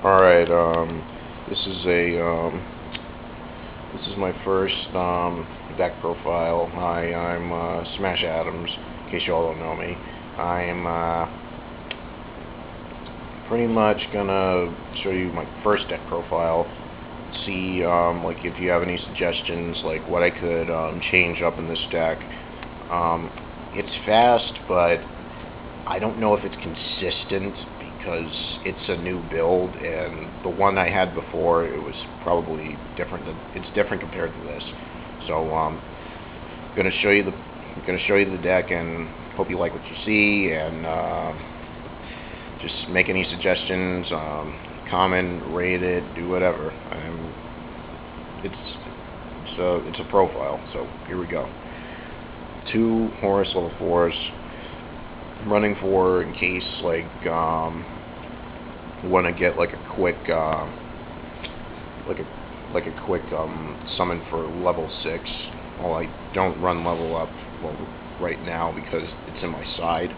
Alright, this is my first, deck profile. Hi, I'm, Smash Adams, in case you all don't know me. I'm, pretty much gonna show you my first deck profile, see, like, if you have any suggestions, like, what I could, change up in this deck. It's fast, but I don't know if it's consistent, because it's a new build, and the one I had before, it was probably different. It's different compared to this. So, gonna show you the deck, and hope you like what you see, and just make any suggestions, comment, rate it, do whatever. It's a profile. So here we go. 2 Horus level 4s. I'm running for in case like want to get like a quick summon for level 6. Well, I don't run level up right now because it's in my side.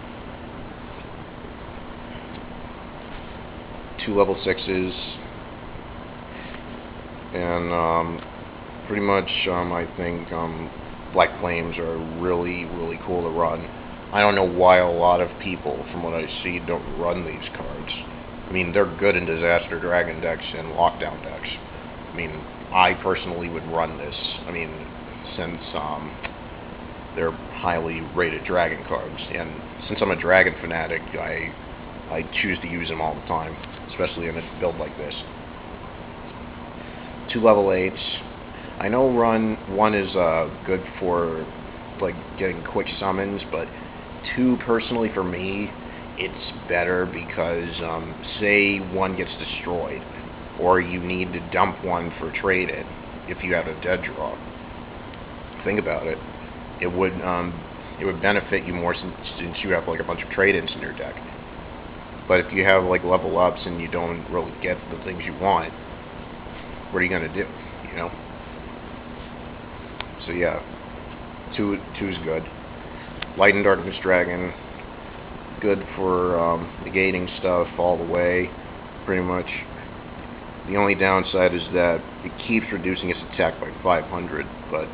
2 level 6s, and pretty much I think Black Flames are really cool to run. I don't know why a lot of people, from what I see, don't run these cards. I mean, they're good in Disaster Dragon decks and Lockdown decks. I mean, I personally would run this. I mean, since they're highly rated Dragon cards, and since I'm a Dragon fanatic, I choose to use them all the time, especially in a build like this. 2 level 8s. I know run 1 is good for like getting quick summons, but 2 personally for me, it's better because say 1 gets destroyed, or you need to dump 1 for trade it if you have a dead draw. Think about it. It would benefit you more since you have like a bunch of trade-ins in your deck. But if you have like level ups and you don't really get the things you want, what are you gonna do? You know. So yeah, 2's good. Light and Darkness Dragon, good for negating stuff all the way, pretty much. The only downside is that it keeps reducing its attack by 500, but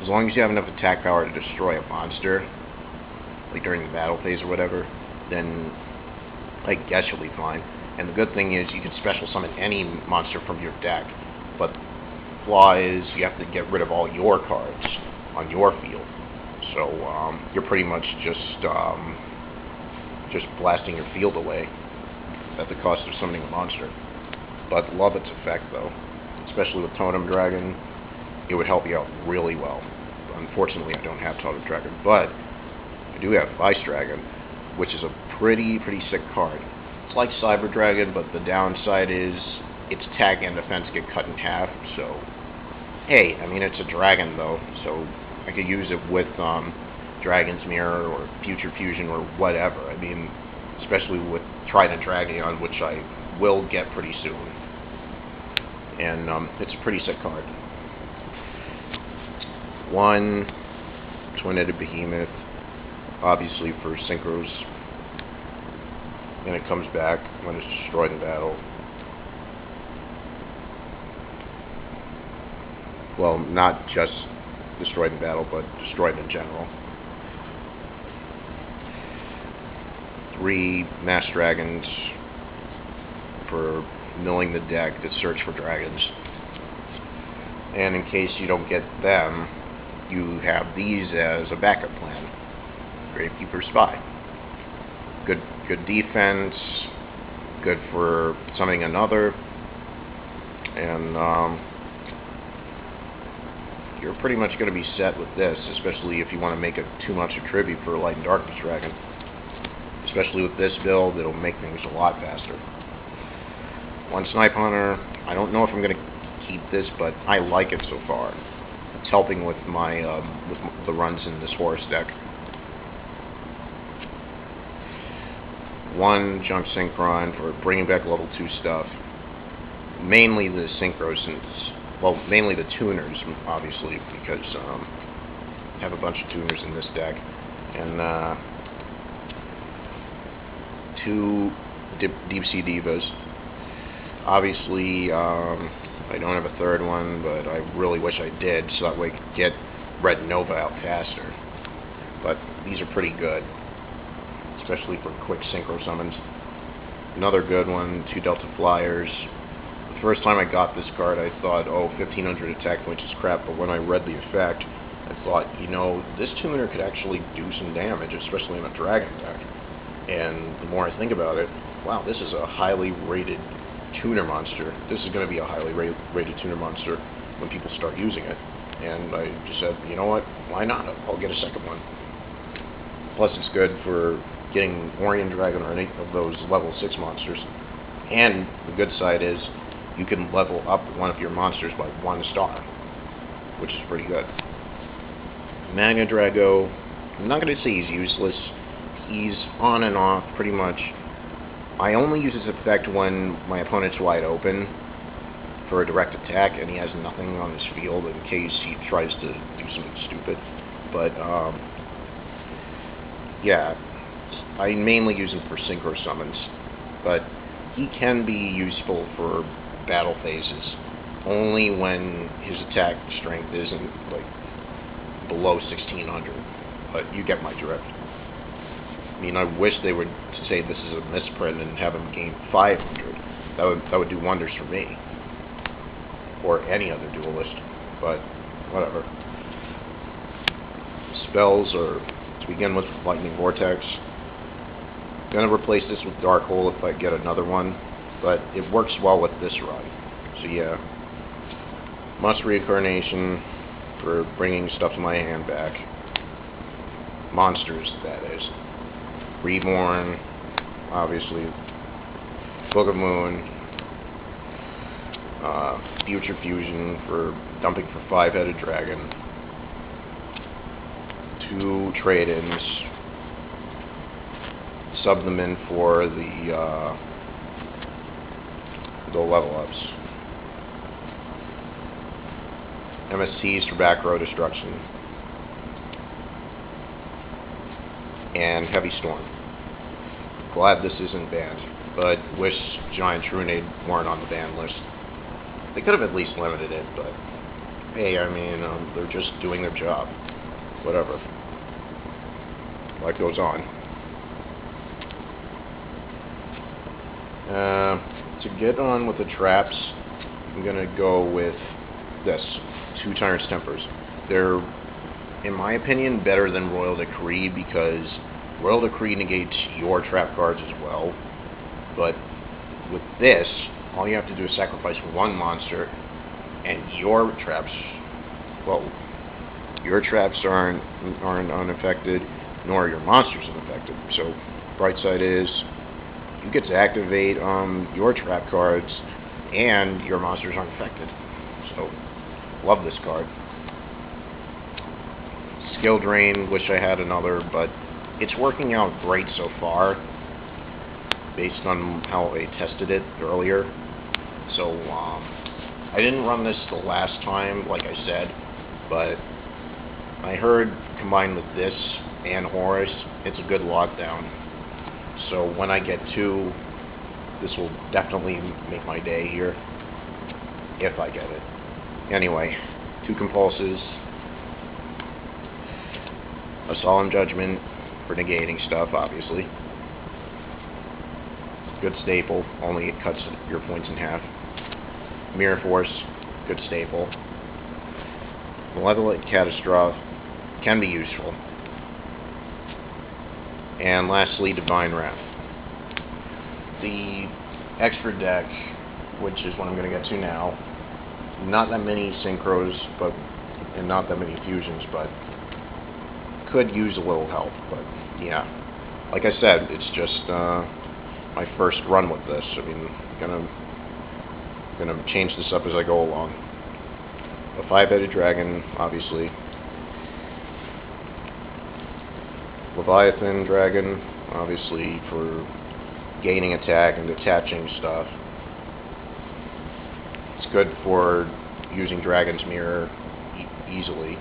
as long as you have enough attack power to destroy a monster, like during the battle phase or whatever, then I guess you'll be fine. And the good thing is you can special summon any monster from your deck, but the flaw is you have to get rid of all your cards on your field. So you're pretty much just blasting your field away at the cost of summoning a monster. But love its effect though, especially with Totem Dragon. It would help you out really well. Unfortunately, I don't have Totem Dragon, but I do have Vice Dragon, which is a pretty sick card. It's like Cyber Dragon, but the downside is its attack and defense get cut in half. So, hey, I mean it's a dragon though, so I could use it with Dragon's Mirror or Future Fusion or whatever. I mean, especially with Trident Dragon, which I will get pretty soon. And it's a pretty sick card. 1 Twin-Headed Behemoth, obviously for synchros, and it comes back when it's destroyed in battle. Well, not just destroyed in battle, but destroyed in general. 3 Mass Dragons for milling the deck to search for dragons. And in case you don't get them, you have these as a backup plan. Gravekeeper Spy. Good defense, good for summoning another, and you're pretty much going to be set with this, especially if you want to make it too much a tribute for Light and Darkness Dragon. Especially with this build, it'll make things a lot faster. 1 Snipe Hunter. I don't know if I'm going to keep this, but I like it so far. It's helping with my with the runs in this Horus deck. 1 Junk Synchron for bringing back level 2 stuff. Mainly the synchros, mainly the tuners, obviously, because I have a bunch of tuners in this deck. And 2 Deep Sea Divas. Obviously, I don't have a third one, but I really wish I did, so that way I could get Red Nova out faster. But these are pretty good, especially for quick synchro summons. Another good one, 2 Delta Flyers. The first time I got this card, I thought, oh, 1500 attack points is crap, but when I read the effect, I thought, you know, this tuner could actually do some damage, especially in a dragon deck. And the more I think about it, wow, this is a highly rated tuner monster. This is going to be a highly rated tuner monster when people start using it. And I just said, you know what, why not? I'll get a second one. Plus it's good for getting Orion Dragon or any of those level 6 monsters. And the good side is you can level up one of your monsters by 1 star, which is pretty good. Magna Drago, I'm not going to say he's useless. He's on and off pretty much. I only use his effect when my opponent's wide open for a direct attack and he has nothing on his field in case he tries to do something stupid. But yeah, I mainly use him for synchro summons, but he can be useful for battle phases only when his attack strength isn't like below 1600, but you get my drift. I mean, I wish they would say this is a misprint and have him gain 500. That would do wonders for me or any other duelist, but whatever. Spells are, to begin with, Lightning Vortex. I'm going to replace this with Dark Hole if I get another one, but it works well with this run. So yeah, Must Reincarnation for bringing stuff to my hand back. Monsters, that is. Reborn, obviously. Book of Moon. Future Fusion for dumping for 5-headed dragon. 2 trade-ins. Sub them in for the level ups. MSTs for back row destruction. And Heavy Storm. Glad this isn't banned, but wish Giant Trunade weren't on the ban list. They could have at least limited it, but hey, I mean, they're just doing their job. Whatever. Life goes on. To get on with the traps, I'm gonna go with this, 2 Tyrant's Tempers. They're, in my opinion, better than Royal Decree because Royal Decree negates your trap cards as well. But with this, all you have to do is sacrifice 1 monster, and your traps, well, your traps aren't unaffected, nor are your monsters unaffected. So, bright side is, you get to activate your trap cards, and your monsters aren't affected. So, love this card. Skill Drain, wish I had another, but it's working out great so far, based on how I tested it earlier. So, I didn't run this the last time, like I said, but I heard combined with this and Horus, it's a good lockdown. So when I get 2, this will definitely make my day here, if I get it. Anyway, 2 Compulses, a Solemn Judgment for negating stuff, obviously. Good staple, only it cuts your points in half. Mirror Force, good staple. Malevolent Catastrophe can be useful. And lastly, Divine Wrath. The extra deck, which is what I'm going to get to now, not that many synchros, and not that many fusions, but could use a little help. But yeah, like I said, it's just my first run with this. I mean, gonna change this up as I go along. A 5-headed dragon, obviously. Leviathan dragon, obviously for gaining attack and detaching stuff. It's good for using Dragon's Mirror easily.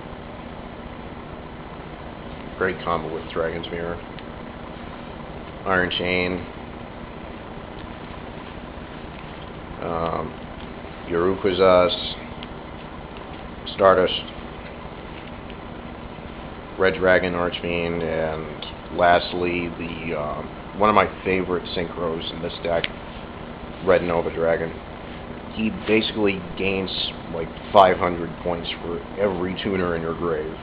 Great combo with Dragon's Mirror. Iron Chain. your Ukazas, Stardust, Red Dragon Archfiend, and lastly the one of my favorite synchros in this deck, Red Nova Dragon. He basically gains like 500 points for every tuner in your grave.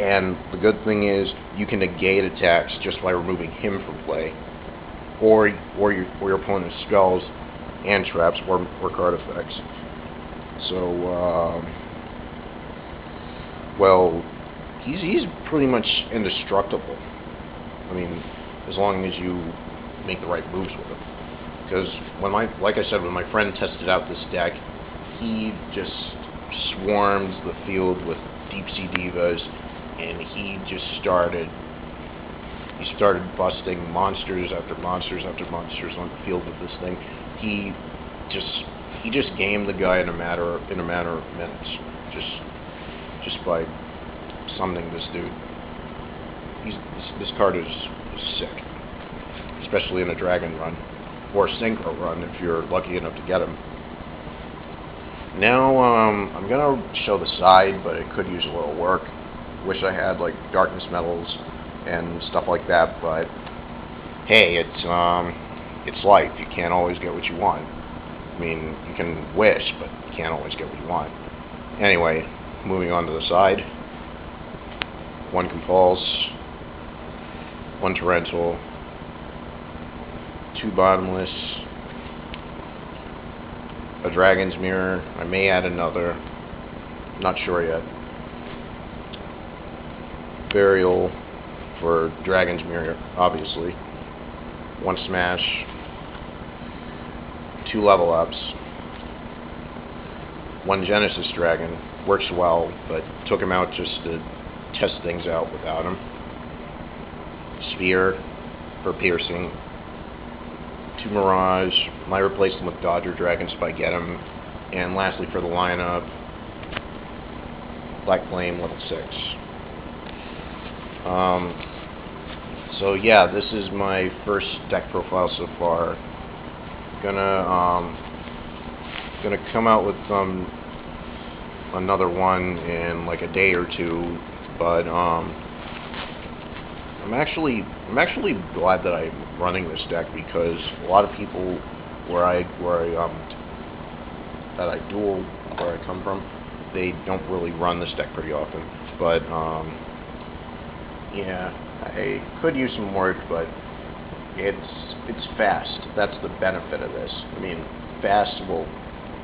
And the good thing is, you can negate attacks just by removing him from play, or your opponent's spells and traps or card effects. So, well, he's pretty much indestructible. I mean, as long as you make the right moves with him. Because like I said, when my friend tested out this deck, he just swarmed the field with Deep Sea Divas, and he started busting monsters after monsters after monsters on the field with this thing. He just gamed the guy in a matter of minutes, just by summoning this dude. This card is sick, especially in a dragon run or synchro run if you're lucky enough to get him. Now I'm gonna show the side, but it could use a little work. Wish I had like darkness metals and stuff like that, but hey, it's life. You can't always get what you want. I mean, you can wish, but you can't always get what you want. Anyway, moving on to the side. 1 Compulse, 1 Torrential, 2 Bottomless, a Dragon's Mirror. I may add another, not sure yet. Burial for Dragon's Mirror, obviously. 1 Smash, 2 level ups, 1 Genesis Dragon. Works well, but took him out just to test things out without him. Sphere for piercing. 2 Mirage. Might replace them with Dodger Dragons if I get them. And lastly, for the lineup, Black Flame level 6. So yeah, this is my first deck profile so far. Gonna come out with another one in like a day or two, but I'm actually glad that I'm running this deck, because a lot of people where I come from, they don't really run this deck pretty often. But yeah, I could use some work, but it's fast. That's the benefit of this. I mean, fast will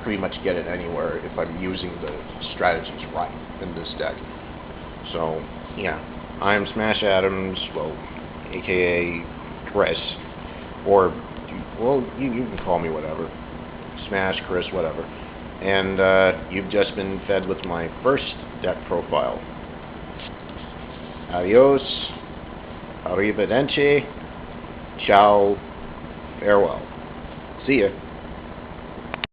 pretty much get it anywhere if I'm using the strategies right in this deck. So yeah, I'm Smash Adams, well, aka Chris, or well, you can call me whatever, Smash, Chris, whatever. And you've just been fed with my first deck profile. Adios, arrivederci, ciao, farewell. See ya.